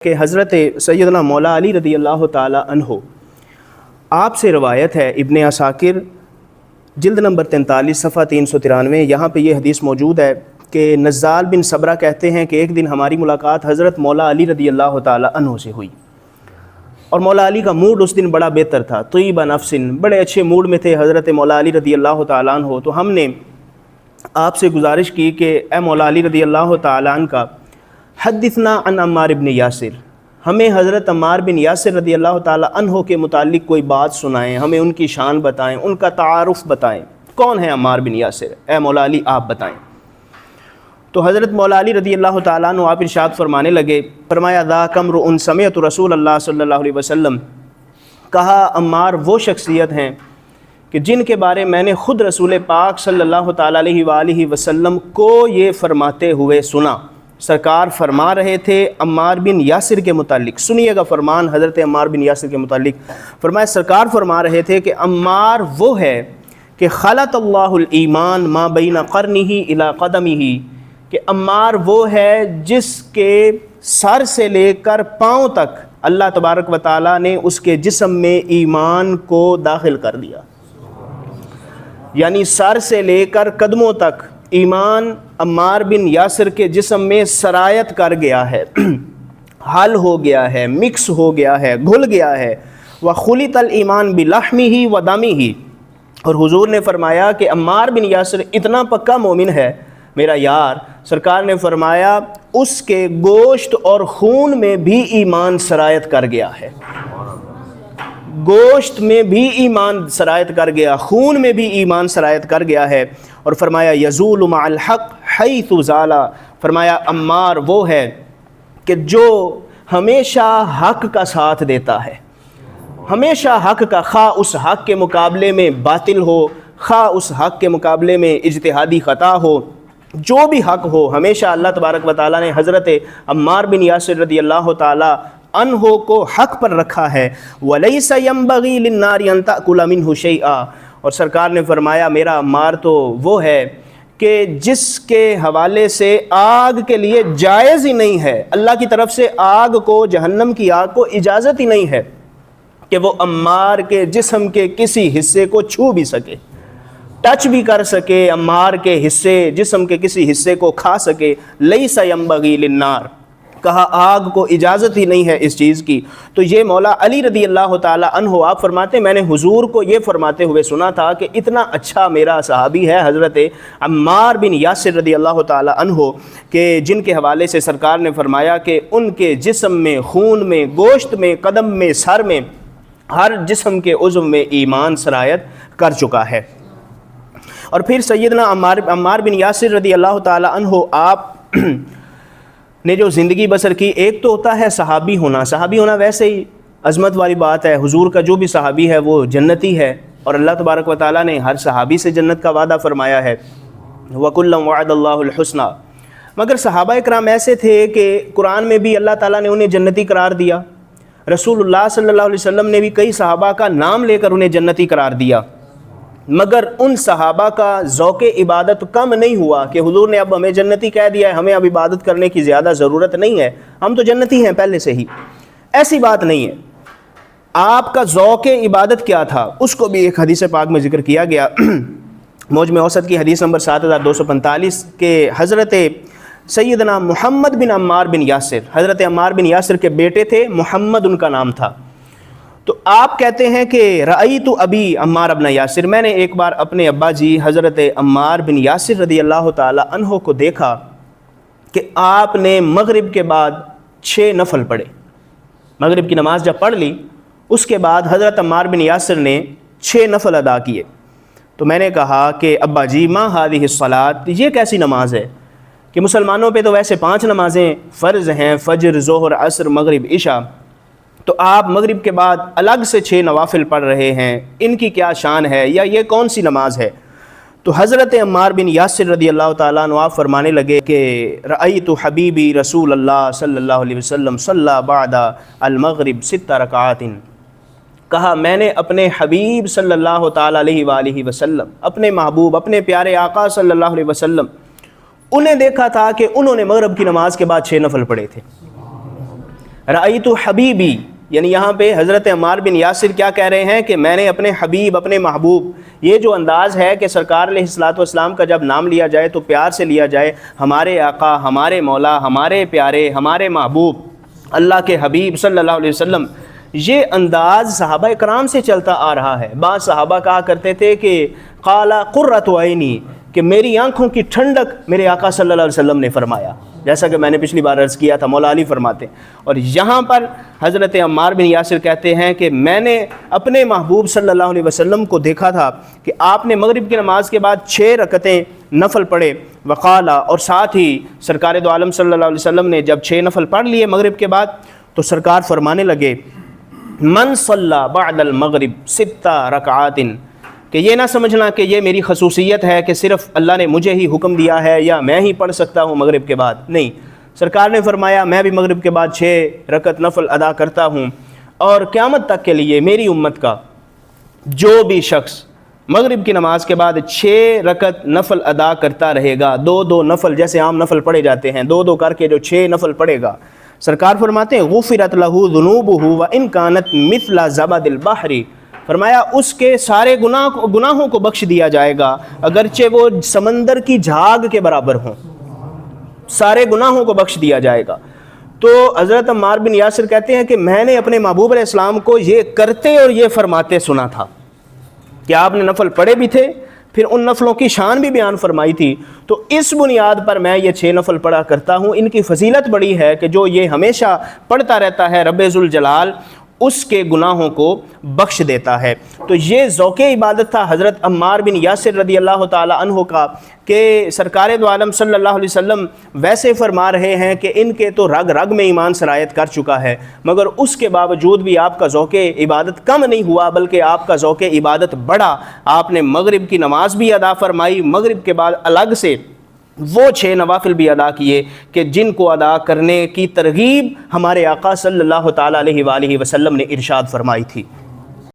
کہ حضرت سیدنا مولا علی رضی اللہ تعالی عنہ آپ سے روایت ہے، ابن عساکر جلد نمبر 43 صفحہ 393، یہاں پہ یہ حدیث موجود ہے کہ نزال بن صبرہ کہتے ہیں کہ ایک دن ہماری ملاقات حضرت مولا علی رضی اللہ تعالی عنہ سے ہوئی، اور مولا علی کا موڈ اس دن بڑا بہتر تھا، طیب نفس، بڑے اچھے موڈ میں تھے حضرت مولا علی رضی اللہ تعالیٰ عنہ۔ تو ہم نے آپ سے گزارش کی کہ اے مولا علی رضی اللہ تعالیٰ عنہ کا حدثنا عن عمار بن یاسر، ہمیں حضرت عمار بن یاسر رضی اللہ تعالیٰ عنہ کے متعلق کوئی بات سنائیں، ہمیں ان کی شان بتائیں، ان کا تعارف بتائیں، کون ہے عمار بن یاسر، اے مولا علی آپ بتائیں۔ تو حضرت مولا علی رضی اللہ تعالیٰ عنہ آپ ارشاد فرمانے لگے، فرمایا ذاک امرؤ سمعت رسول اللہ صلی اللہ علیہ وسلم، کہا عمار وہ شخصیت ہیں کہ جن کے بارے میں نے خود رسول پاک صلی اللہ تعالیٰ علیہ وآلہ وسلم کو یہ فرماتے ہوئے سنا۔ سرکار فرما رہے تھے عمار بن یاسر کے متعلق، سنیے گا فرمان حضرت عمار بن یاسر کے متعلق، فرمایا سرکار فرما رہے تھے کہ عمار وہ ہے کہ خلط اللہ الایمان ما بین قرنہ الی قدمہ، کہ عمار وہ ہے جس کے سر سے لے کر پاؤں تک اللہ تبارک و تعالیٰ نے اس کے جسم میں ایمان کو داخل کر دیا، یعنی سر سے لے کر قدموں تک ایمان عمار بن یاسر کے جسم میں سرایت کر گیا ہے، حل ہو گیا ہے، مکس ہو گیا ہے، گھل گیا ہے۔ وَخُلِطَ الْإِيمَانُ بِلَحْمِهِ وَدَمِهِ، اور حضور نے فرمایا کہ عمار بن یاسر اتنا پکا مومن ہے میرا یار، سرکار نے فرمایا اس کے گوشت اور خون میں بھی ایمان سرایت کر گیا ہے، گوشت میں بھی ایمان سرایت کر گیا، خون میں بھی ایمان سرایت کر گیا ہے۔ اور فرمایا یزول مع الحق حیث زالا، فرمایا عمار وہ ہے کہ جو ہمیشہ حق کا ساتھ دیتا ہے، ہمیشہ حق کا، خواہ اس حق کے مقابلے میں باطل ہو، خواہ اس حق کے مقابلے میں اجتہادی خطا ہو، جو بھی حق ہو، ہمیشہ اللہ تبارک و تعالیٰ نے حضرت عمار بن یاسر رضی اللہ تعالیٰ عنہ کو حق پر رکھا ہے۔ وَلَيْسَ يَنبَغِي لِلنَّارِ أَن تَأْكُلَ مِنْهُ شَيْئًا، اور سرکار نے فرمایا میرا عمار تو وہ ہے کہ جس کے حوالے سے آگ کے لیے جائز ہی نہیں ہے، اللہ کی طرف سے آگ کو، جہنم کی آگ کو اجازت ہی نہیں ہے کہ وہ عمار کے جسم کے کسی حصے کو چھو بھی سکے، ٹچ بھی کر سکے، عمار کے حصے، جسم کے کسی حصے کو کھا سکے۔ لیس ینبغی للنار، کہا آگ کو اجازت ہی نہیں ہے اس چیز کی۔ تو یہ مولا علی رضی اللہ تعالی عنہ آپ فرماتے ہیں میں نے حضور کو یہ فرماتے ہوئے سنا تھا کہ اتنا اچھا میرا صحابی ہے حضرت عمار بن یاسر رضی اللہ تعالی عنہ، کہ جن کے حوالے سے سرکار نے فرمایا کہ ان کے جسم میں، خون میں، گوشت میں، قدم میں، سر میں، ہر جسم کے عضو میں ایمان سرایت کر چکا ہے۔ اور پھر سیدنا عمار بن یاسر رضی اللہ تعالی عنہ آپ نے جو زندگی بسر کی، ایک تو ہوتا ہے صحابی ہونا، صحابی ہونا ویسے ہی عظمت والی بات ہے، حضور کا جو بھی صحابی ہے وہ جنتی ہے، اور اللہ تبارک و تعالیٰ نے ہر صحابی سے جنت کا وعدہ فرمایا ہے، وَكُلًّا وَعَدَ اللَّهُ الْحُسْنَى۔ مگر صحابہ اکرام ایسے تھے کہ قرآن میں بھی اللہ تعالیٰ نے انہیں جنتی قرار دیا، رسول اللہ صلی اللہ علیہ وسلم نے بھی کئی صحابہ کا نام لے کر انہیں جنتی قرار دیا، مگر ان صحابہ کا ذوق عبادت کم نہیں ہوا کہ حضور نے اب ہمیں جنتی کہہ دیا ہے، ہمیں اب عبادت کرنے کی زیادہ ضرورت نہیں ہے، ہم تو جنتی ہیں پہلے سے ہی۔ ایسی بات نہیں ہے، آپ کا ذوق عبادت کیا تھا اس کو بھی ایک حدیث پاک میں ذکر کیا گیا، معجم اوسط کی حدیث نمبر 7245، کہ حضرت سیدنا محمد بن عمار بن یاسر، حضرت عمار بن یاسر کے بیٹے تھے، محمد ان کا نام تھا۔ تو آپ کہتے ہیں کہ رأیت ابی عمار بن یاسر، میں نے ایک بار اپنے ابا جی حضرت عمار بن یاسر رضی اللہ تعالی عنہ کو دیکھا کہ آپ نے مغرب کے بعد 6 نفل پڑھے، مغرب کی نماز جب پڑھ لی اس کے بعد حضرت عمار بن یاسر نے 6 نفل ادا کیے۔ تو میں نے کہا کہ ابا جی ما هذه الصلاۃ، یہ کیسی نماز ہے کہ مسلمانوں پہ تو ویسے 5 نمازیں فرض ہیں، فجر، ظہر، عصر، مغرب، عشاء، تو آپ مغرب کے بعد الگ سے 6 نوافل پڑھ رہے ہیں، ان کی کیا شان ہے، یا یہ کون سی نماز ہے؟ تو حضرت عمار بن یاسر رضی اللہ تعالیٰ عنہ آپ فرمانے لگے کہ رأیت حبیبی رسول اللہ صلی اللہ علیہ وسلم صلی بعد المغرب 6 رکعات، کہا میں نے اپنے حبیب صلی اللہ تعالیٰ علیہ وآلہ وسلم، اپنے محبوب، اپنے پیارے آقا صلی اللہ علیہ وسلم، انہیں دیکھا تھا کہ انہوں نے مغرب کی نماز کے بعد 6 نفل پڑھے تھے۔ رأیت حبیبی، یعنی یہاں پہ حضرت عمار بن یاسر کیا کہہ رہے ہیں کہ میں نے اپنے حبیب، اپنے محبوب، یہ جو انداز ہے کہ سرکار علیہ الصلوۃ والسلام کا جب نام لیا جائے تو پیار سے لیا جائے، ہمارے آقا، ہمارے مولا، ہمارے پیارے، ہمارے محبوب، اللہ کے حبیب صلی اللہ علیہ وسلم، یہ انداز صحابہ کرام سے چلتا آ رہا ہے۔ بعض صحابہ کہا کرتے تھے کہ قال قرۃ عینی، کہ میری آنکھوں کی ٹھنڈک میرے آقا صلی اللہ علیہ وسلم نے فرمایا، جیسا کہ میں نے پچھلی بار عرض کیا تھا، مولا علی فرماتے ہیں۔ اور یہاں پر حضرت عمار بن یاسر کہتے ہیں کہ میں نے اپنے محبوب صلی اللہ علیہ وسلم کو دیکھا تھا کہ آپ نے مغرب کی نماز کے بعد 6 رکعتیں نفل پڑھے، وقالا، اور ساتھ ہی سرکار دو عالم صلی اللہ علیہ وسلم نے جب 6 نفل پڑھ لیے مغرب کے بعد تو سرکار فرمانے لگے من صلی بعد المغرب 6 رکعات، کہ یہ نہ سمجھنا کہ یہ میری خصوصیت ہے کہ صرف اللہ نے مجھے ہی حکم دیا ہے یا میں ہی پڑھ سکتا ہوں مغرب کے بعد، نہیں، سرکار نے فرمایا میں بھی مغرب کے بعد 6 رکعت نفل ادا کرتا ہوں، اور قیامت تک کے لیے میری امت کا جو بھی شخص مغرب کی نماز کے بعد 6 رکعت نفل ادا کرتا رہے گا، 2 نفل، جیسے عام نفل پڑھے جاتے ہیں، 2 کر کے جو 6 نفل پڑھے گا، سرکار فرماتے ہیں غفرت لہ ذنوبہ وان کانت مثل زبد البحر، فرمایا اس کے سارے گناہوں کو بخش دیا جائے گا اگرچہ وہ سمندر کی جھاگ کے برابر ہوں، سارے گناہوں کو بخش دیا جائے گا۔ تو حضرت عمار بن یاسر کہتے ہیں کہ میں نے اپنے محبوب علیہ السلام کو یہ کرتے اور یہ فرماتے سنا تھا کہ آپ نے نفل پڑھے بھی تھے، پھر ان نفلوں کی شان بھی بیان فرمائی تھی، تو اس بنیاد پر میں یہ 6 نفل پڑھا کرتا ہوں۔ ان کی فضیلت بڑی ہے کہ جو یہ ہمیشہ پڑھتا رہتا ہے رب ذوالجلال اس کے گناہوں کو بخش دیتا ہے۔ تو یہ ذوق عبادت تھا حضرت عمار بن یاسر رضی اللہ تعالی عنہ کا، کہ سرکار دو عالم صلی اللہ علیہ وسلم ویسے فرما رہے ہیں کہ ان کے تو رگ رگ میں ایمان سرایت کر چکا ہے، مگر اس کے باوجود بھی آپ کا ذوق عبادت کم نہیں ہوا، بلکہ آپ کا ذوق عبادت بڑھا۔ آپ نے مغرب کی نماز بھی ادا فرمائی، مغرب کے بعد الگ سے وہ 6 نوافل بھی ادا کیے کہ جن کو ادا کرنے کی ترغیب ہمارے آقا صلی اللہ تعالی علیہ وآلہ وسلم نے ارشاد فرمائی تھی۔